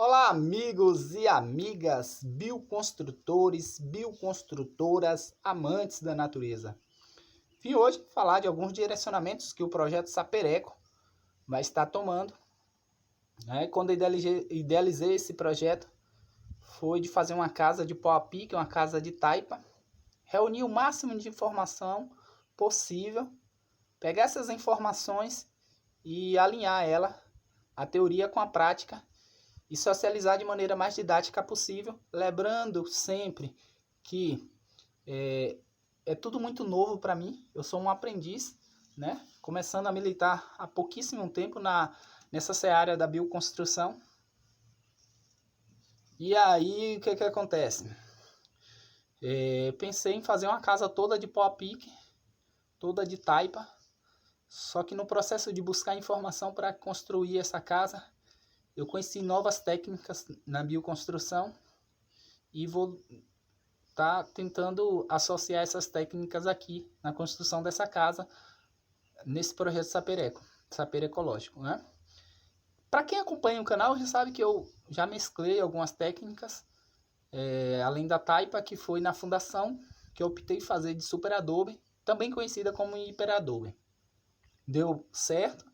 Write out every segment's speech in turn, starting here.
Olá, amigos e amigas, bioconstrutores, bioconstrutoras, amantes da natureza. Vim hoje falar de alguns direcionamentos que o projeto Sapereco vai estar tomando. Quando idealizei esse projeto, foi de fazer uma casa de pau a pique, uma casa de taipa, reunir o máximo de informação possível, pegar essas informações e alinhar ela, a teoria com a prática, e socializar de maneira mais didática possível, lembrando sempre que é tudo muito novo para mim. Eu sou um aprendiz, né? Começando a militar há pouquíssimo tempo nessa seara da bioconstrução. E aí, o que acontece? Pensei em fazer uma casa toda de pau a pique, toda de taipa, só que no processo de buscar informação para construir essa casa, eu conheci novas técnicas na bioconstrução e vou estar tentando associar essas técnicas aqui na construção dessa casa, nesse projeto Saperecológico, né? Para quem acompanha o canal já sabe que eu já mesclei algumas técnicas, além da taipa, que foi na fundação que eu optei fazer de super adobe, também conhecida como hiper adobe. Deu certo,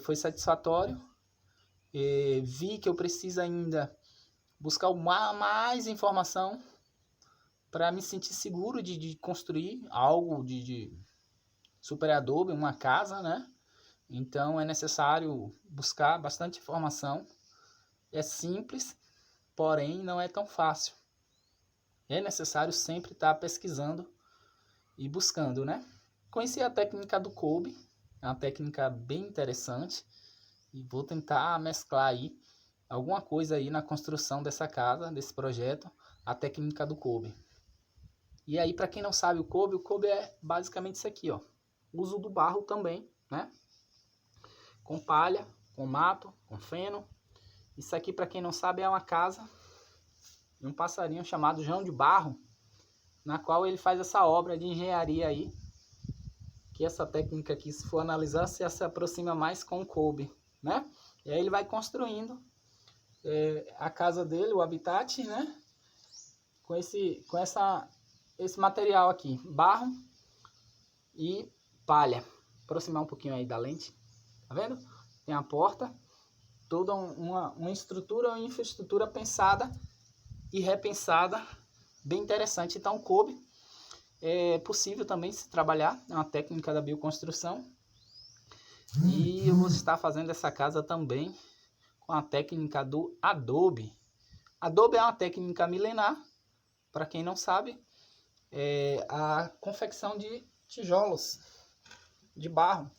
foi satisfatório. Vi que eu preciso ainda buscar mais informação para me sentir seguro de construir algo de super adobe, uma casa, né? Então é necessário buscar bastante informação. É simples, porém não é tão fácil. É necessário sempre estar pesquisando e buscando, né? Conheci a técnica do Kolbe, é uma técnica bem interessante. E vou tentar mesclar aí alguma coisa aí na construção dessa casa, desse projeto, a técnica do Kolbe. E aí, para quem não sabe o Kolbe é basicamente isso aqui, ó. Uso do barro também, né? Com palha, com mato, com feno. Isso aqui, para quem não sabe, é uma casa de um passarinho chamado João de Barro, na qual ele faz essa obra de engenharia aí, que essa técnica aqui, se for analisar, se aproxima mais com o Kolbe, né? E aí ele vai construindo a casa dele, o habitat, né? Com esse material aqui, barro e palha. Vou aproximar um pouquinho aí da lente, tá vendo? Tem a porta, toda uma estrutura, uma infraestrutura pensada e repensada, bem interessante. Então, o Kolbe é possível também se trabalhar, é uma técnica da bioconstrução. E eu vou estar fazendo essa casa também com a técnica do Adobe. Adobe é uma técnica milenar, para quem não sabe, é a confecção de tijolos de barro.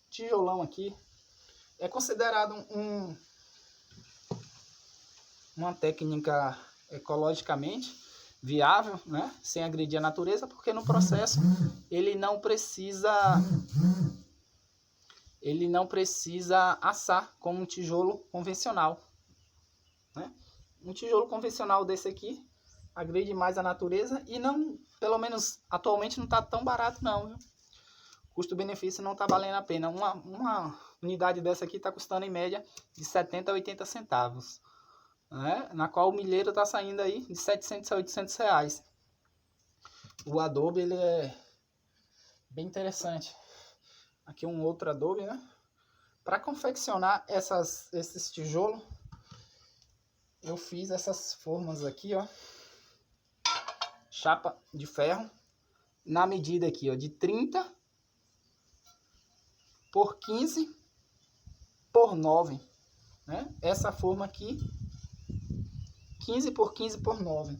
Tijolão aqui é considerado uma técnica ecologicamente viável, né? Sem agredir a natureza, porque no processo ele não precisa assar como um tijolo convencional, né? Um tijolo convencional desse aqui agride mais a natureza e não, pelo menos atualmente, não está tão barato não, viu? Custo-benefício não está valendo a pena. Uma unidade dessa aqui está custando em média de 70 a 80 centavos, né? Na qual o milheiro está saindo aí de 700 a 800 reais. O Adobe, ele é bem interessante. Aqui um outro Adobe, né? Para confeccionar esses tijolos, eu fiz essas formas aqui, ó. Chapa de ferro, na medida aqui, ó, de 30 por 15 por 9, né? Essa forma aqui, 15 por 15 por 9.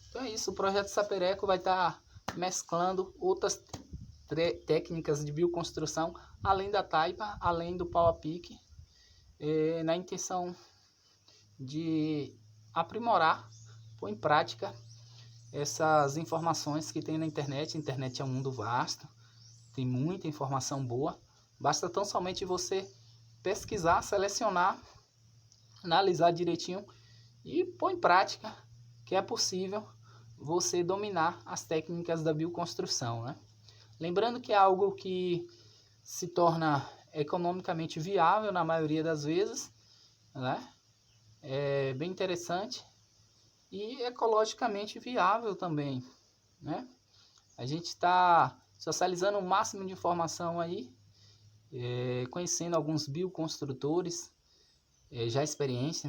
Então é isso, o projeto Sapereco vai estar mesclando outras técnicas de bioconstrução, além da taipa, além do pau a pique, na intenção de aprimorar, pôr em prática essas informações que tem na internet. A internet é um mundo vasto, tem muita informação boa, basta tão somente você pesquisar, selecionar, analisar direitinho e pôr em prática, que é possível você dominar as técnicas da bioconstrução, né? Lembrando que é algo que se torna economicamente viável na maioria das vezes, né? É bem interessante e ecologicamente viável também, né? A gente está socializando o máximo de informação aí, conhecendo alguns bioconstrutores já experientes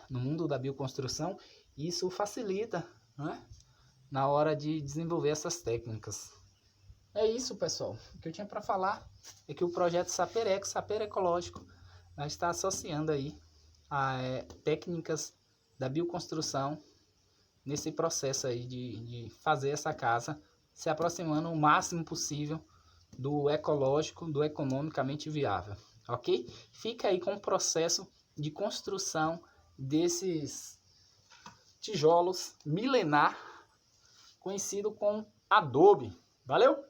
no mundo da bioconstrução, e isso facilita, né, na hora de desenvolver essas técnicas. É isso, pessoal. O que eu tinha para falar é que o projeto Sapereco, Saper Ecológico, vai estar associando aí a técnicas da bioconstrução nesse processo aí de fazer essa casa se aproximando o máximo possível do ecológico, do economicamente viável, ok? Fica aí com o processo de construção desses tijolos milenar, conhecido como adobe. Valeu?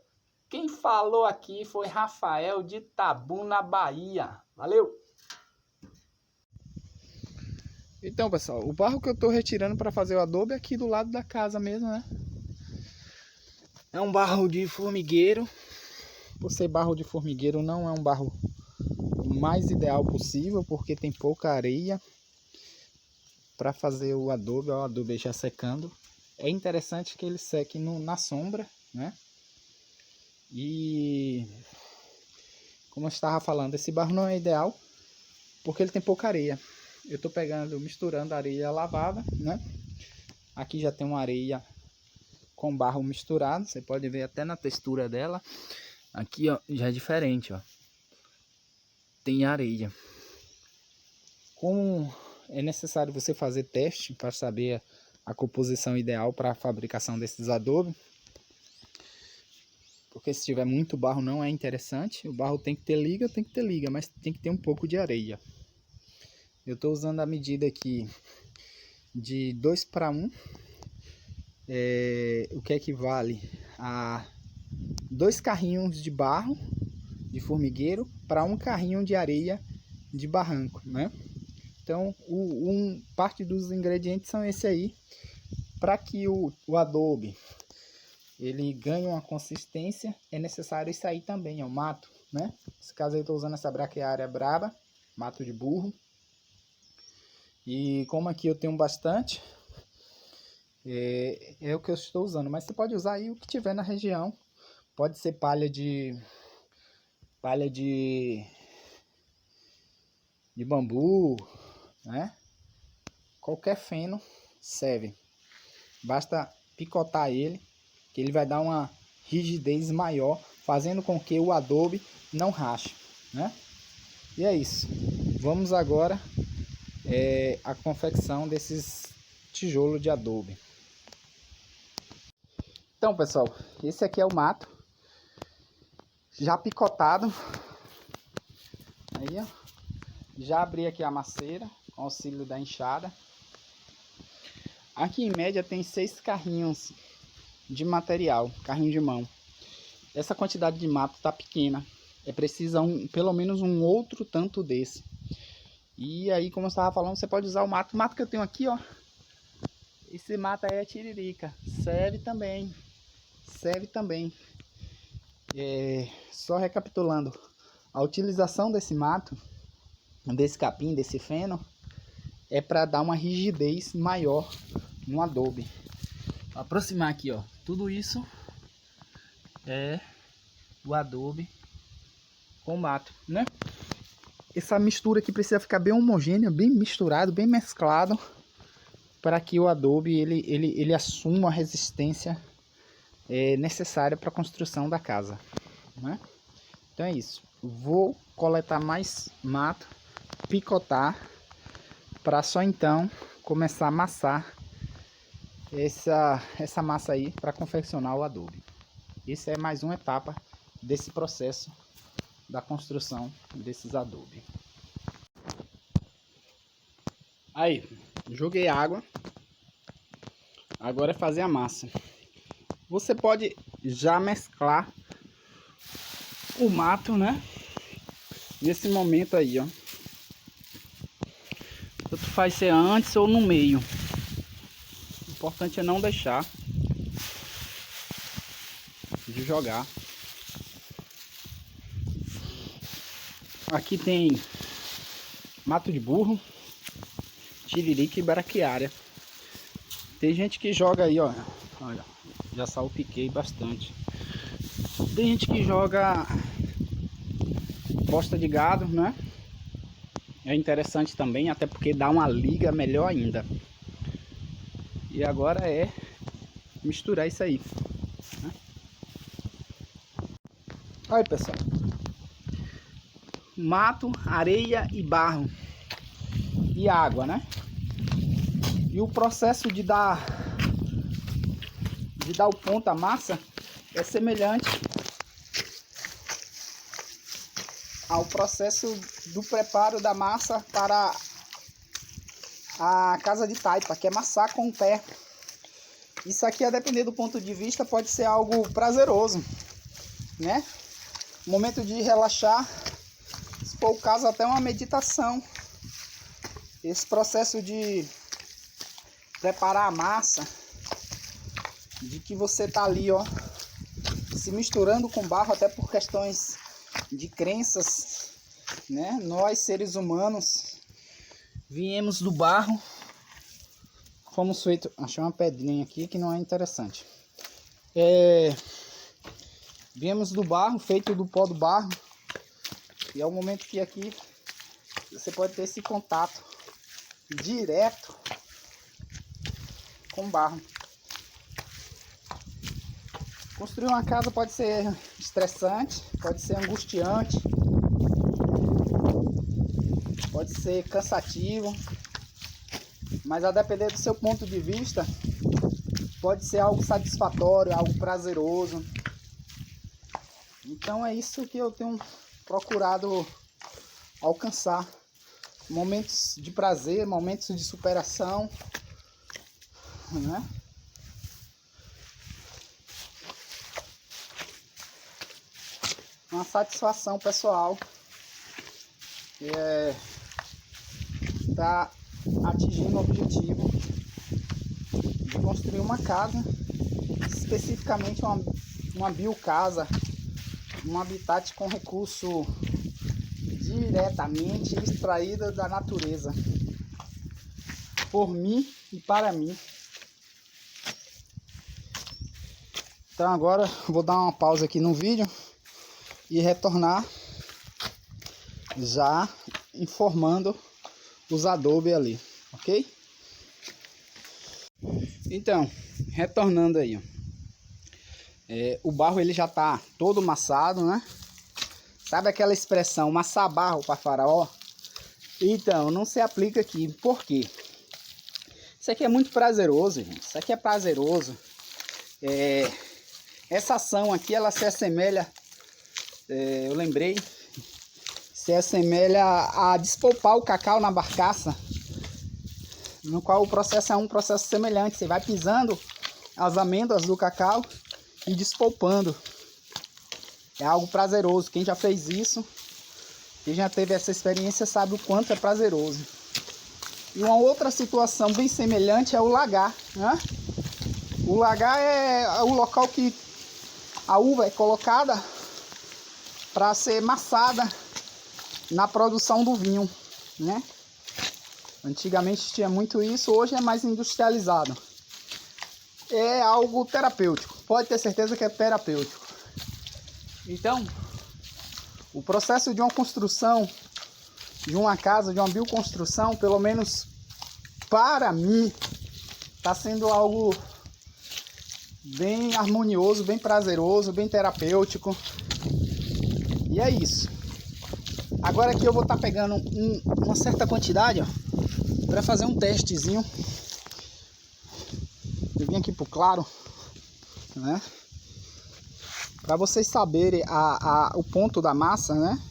Quem falou aqui foi Rafael de Itabuna, Bahia. Valeu! Então, pessoal, o barro que eu estou retirando para fazer o adobe é aqui do lado da casa mesmo, né? É um barro de formigueiro. Por ser barro de formigueiro, não é um barro mais ideal possível, porque tem pouca areia para fazer o adobe já secando. É interessante que ele seque na sombra, né? E como eu estava falando, esse barro não é ideal porque ele tem pouca areia. Eu estou misturando areia lavada, né? Aqui já tem uma areia com barro misturado, você pode ver até na textura dela. Aqui, ó, já é diferente, ó. Tem areia. Como é necessário você fazer teste para saber a composição ideal para a fabricação desses adobes, porque se tiver muito barro não é interessante. O barro tem que ter liga, mas tem que ter um pouco de areia. Eu estou usando a medida aqui de 2:1, o que equivale a 2 carrinhos de barro de formigueiro para 1 carrinho de areia de barranco, né? Então, parte dos ingredientes são esse aí. Para que o adobe ele ganhe uma consistência, é necessário isso aí também, ó, mato, né? Nesse caso eu estou usando essa braquiária braba, mato de burro. E como aqui eu tenho bastante, é o que eu estou usando. Mas você pode usar aí o que tiver na região. Pode ser palha de bambu, né? Qualquer feno serve. Basta picotar ele, que ele vai dar uma rigidez maior, fazendo com que o adobe não rache, né? E é isso. Vamos agora a confecção desses tijolos de adobe. Então, pessoal, esse aqui é o mato já picotado. Aí, ó, já abri aqui a maceira com auxílio da enxada. Aqui em média tem 6 carrinhos de material, carrinho de mão. Essa quantidade de mato tá pequena, é preciso pelo menos um outro tanto desse. E aí, como eu estava falando, você pode usar o mato que eu tenho aqui, ó. Esse mato aí é tiririca, serve também. Só recapitulando, a utilização desse mato, desse capim, desse feno, é para dar uma rigidez maior no adobe. Vou aproximar aqui, ó. Tudo isso é o adobe com mato, né? Essa mistura aqui precisa ficar bem homogênea, bem misturado, bem mesclado, para que o adobe ele assuma a resistência necessária para a construção da casa, né? Então é isso. Vou coletar mais mato, picotar, para só então começar a amassar essa massa aí para confeccionar o adobe. Essa é mais uma etapa desse processo da construção desses adobes. Aí, joguei água. Agora é fazer a massa. Você pode já mesclar o mato, né? Nesse momento aí, ó. Tanto faz ser antes ou no meio. O importante é não deixar de jogar Aqui tem mato de burro, tiririca e braquiária. Tem gente que joga aí, ó. Olha, já salpiquei bastante. Tem gente que joga bosta de gado, né? É interessante também, até porque dá uma liga melhor ainda. E agora é misturar isso aí, né? Olha, pessoal. Mato, areia e barro. E água, né? E o processo de dar o ponto à massa é semelhante ao processo do preparo da massa para a casa de taipa, que é amassar com o pé. Isso aqui, a depender do ponto de vista, pode ser algo prazeroso, né? Momento de relaxar, se for o caso, até uma meditação. Esse processo de preparar a massa, de que você tá ali, ó, se misturando com barro, até por questões de crenças, né? Nós, seres humanos, viemos do barro, fomos feitos... Achei uma pedrinha aqui que não é interessante. Viemos do barro, feito do pó do barro, e é o momento que aqui você pode ter esse contato direto com barro. Construir uma casa pode ser estressante, pode ser angustiante, pode ser cansativo, mas a depender do seu ponto de vista, pode ser algo satisfatório, algo prazeroso. Então é isso que eu tenho procurado alcançar. Momentos de prazer, momentos de superação, né? Uma satisfação pessoal, que é estar atingindo o objetivo de construir uma casa, especificamente uma biocasa, um habitat com recurso diretamente extraído da natureza, por mim e para mim. Então agora vou dar uma pausa aqui no vídeo e retornar já informando os adobe ali, ok? Então, retornando aí, ó. O barro ele já tá todo amassado, né? Sabe aquela expressão, amassar barro para faraó? Então, não se aplica aqui. Por quê? Isso aqui é muito prazeroso, gente. Isso aqui é prazeroso. Essa ação aqui, ela se assemelha, eu lembrei, se assemelha a despolpar o cacau na barcaça, no qual o processo é um processo semelhante. Você vai pisando as amêndoas do cacau e despolpando. É algo prazeroso. Quem já fez isso, quem já teve essa experiência, sabe o quanto é prazeroso. E uma outra situação bem semelhante é o lagar, né? O lagar é o local que a uva é colocada para ser maçada na produção do vinho, né? Antigamente tinha muito isso, hoje é mais industrializado. É algo terapêutico, pode ter certeza que é terapêutico. Então, o processo de uma construção, de uma casa, de uma bioconstrução, pelo menos para mim, está sendo algo bem harmonioso, bem prazeroso, bem terapêutico. E é isso. Agora aqui eu vou estar pegando uma certa quantidade, ó, para fazer um testezinho. Eu vim aqui pro claro, né? Para vocês saberem o ponto da massa, né?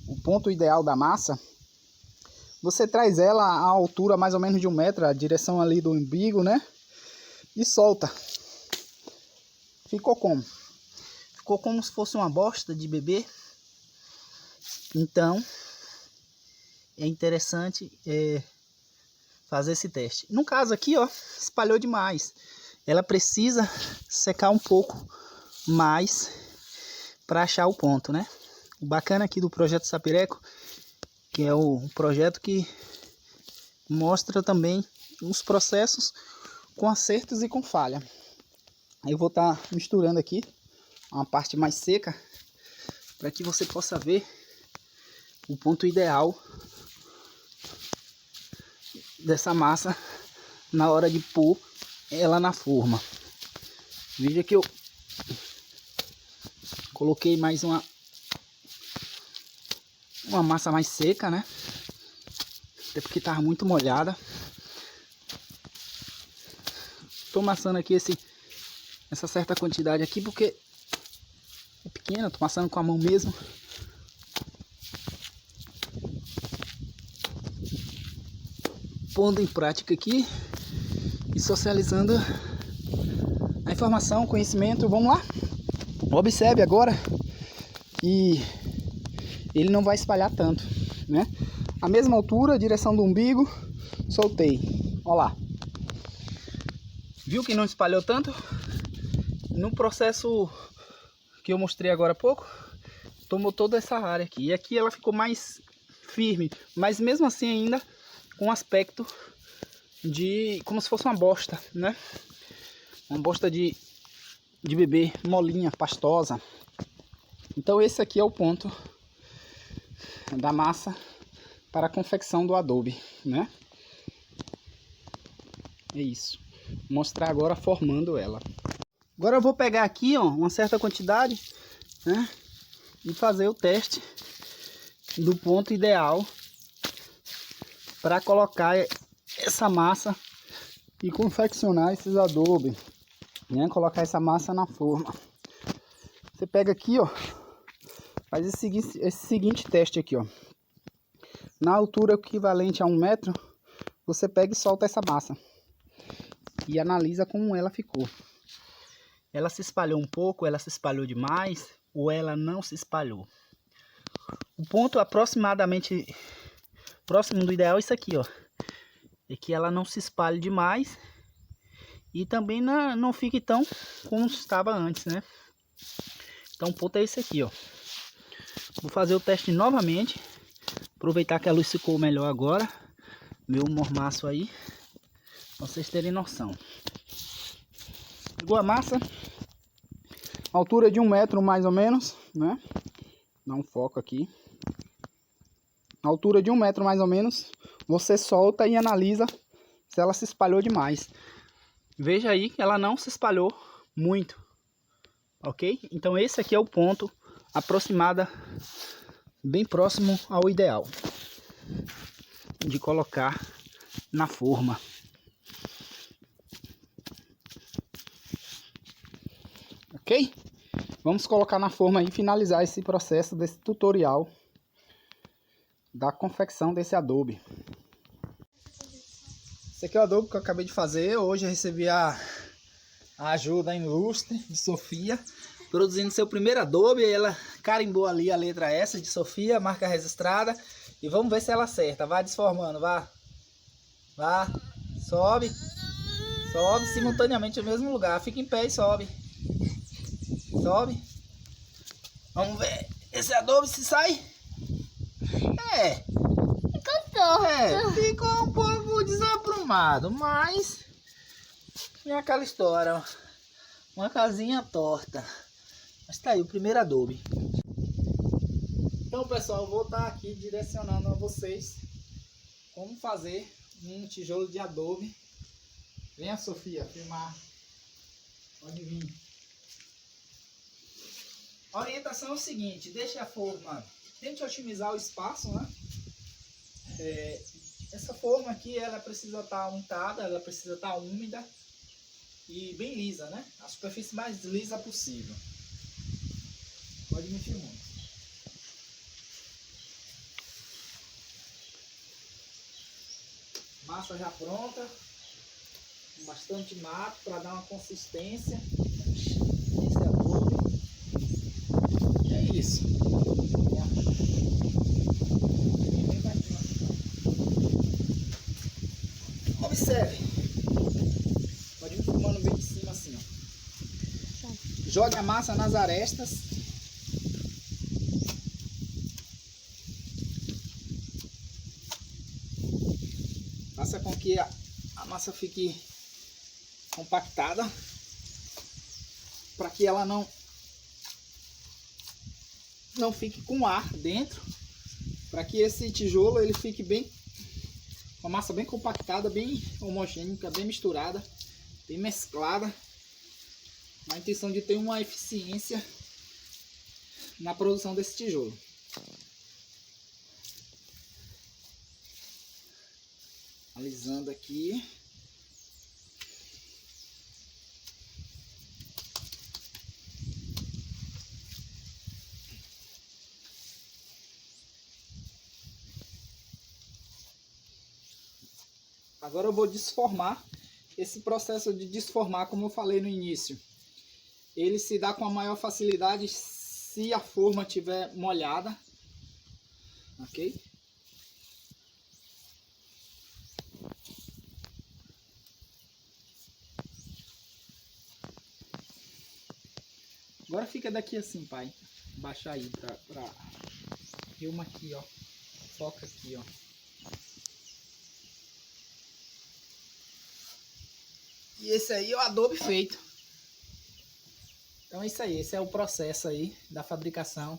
O ponto ideal da massa. Você traz ela à altura mais ou menos de 1 metro, a direção ali do umbigo, né? E solta. Ficou como? Ficou como se fosse uma bosta de bebê. Então, é interessante fazer esse teste. No caso aqui, ó, espalhou demais. Ela precisa secar um pouco mais para achar o ponto, né? O bacana aqui do projeto Sapireco, que é o projeto que mostra também os processos com acertos e com falha. Aí eu vou estar misturando aqui uma parte mais seca para que você possa ver o ponto ideal dessa massa na hora de pôr ela na forma. Veja que eu coloquei mais uma massa mais seca, né? Até porque estava muito molhada. Estou amassando aqui essa certa quantidade aqui porque é pequena, estou amassando com a mão mesmo. Pondo em prática aqui e socializando a informação, o conhecimento. Vamos lá? Observe agora que ele não vai espalhar tanto, né? A mesma altura, direção do umbigo, soltei. Olha lá. Viu que não espalhou tanto? No processo que eu mostrei agora há pouco, tomou toda essa área aqui. E aqui ela ficou mais firme, mas mesmo assim ainda com um aspecto de como se fosse uma bosta, né? Uma bosta de bebê, molinha, pastosa. Então esse aqui é o ponto da massa para a confecção do adobe, né? É isso. Vou mostrar agora formando ela. Agora eu vou pegar aqui, ó, uma certa quantidade, né? E fazer o teste do ponto ideal para colocar essa massa e confeccionar esses adobes, né? Colocar essa massa na forma. Você pega aqui, ó, faz esse seguinte teste aqui, ó. Na altura equivalente a 1 metro, você pega e solta essa massa e analisa como ela ficou. Ela se espalhou um pouco, ela se espalhou demais ou ela não se espalhou. O ponto aproximadamente próximo do ideal é isso aqui, ó. É que ela não se espalhe demais e também não fique tão como estava antes, né? Então o ponto é esse aqui, ó. Vou fazer o teste novamente. Aproveitar que a luz ficou melhor agora. Meu mormaço aí. Pra vocês terem noção. Pegou a massa. Altura de 1 metro mais ou menos, né? Dá um foco aqui. Altura de 1 metro mais ou menos. Você solta e analisa se ela se espalhou demais. Veja aí que ela não se espalhou muito. Ok? Então esse aqui é o ponto aproximada, bem próximo ao ideal de colocar na forma. Ok? Vamos colocar na forma e finalizar esse processo desse tutorial da confecção desse adobe. Esse aqui é o adobe que eu acabei de fazer. Hoje eu recebi a ajuda ilustre de Sofia, produzindo seu primeiro adobe. Ela carimbou ali a letra S de Sofia, marca registrada. E vamos ver se ela acerta. Vai desformando, vá. Vá, sobe. Sobe simultaneamente no mesmo lugar. Fica em pé e sobe. Sobe. Vamos ver esse adobe se sai. Ficou um pouco desaprumado, mas é aquela história, ó. Uma casinha torta. Mas tá aí o primeiro adobe. Então, pessoal, eu vou estar aqui direcionando a vocês como fazer um tijolo de adobe. Venha, Sofia, filmar. Pode vir. A orientação é o seguinte: deixe a forma, tente otimizar o espaço, né? Essa forma aqui, ela precisa estar untada, ela precisa estar úmida e bem lisa, né? A superfície mais lisa possível. Pode me filmar. Massa já pronta, com bastante mato para dar uma consistência. Esse adobe. E é isso. Observe. Pode ir filmando bem de cima assim, ó. Jogue a massa nas arestas. faça com que a massa fique compactada, para que ela não fique com ar dentro, para que esse tijolo ele fique bem, uma massa bem compactada, bem homogênea, bem misturada, bem mesclada, na intenção de ter uma eficiência na produção desse tijolo. Alisando aqui. Agora eu vou desformar. Esse processo de desformar, como eu falei no início, ele se dá com a maior facilidade se a forma estiver molhada, ok? Agora fica daqui assim, pai. Baixar aí pra filma aqui, ó. Foca aqui, ó. E esse aí é o adobe feito. Então é isso aí, esse é o processo aí da fabricação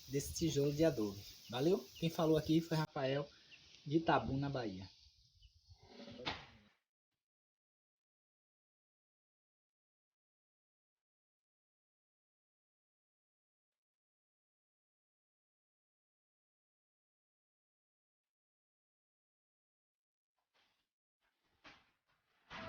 desse tijolo de adobe. Valeu? Quem falou aqui foi Rafael de Itabuna, Bahia.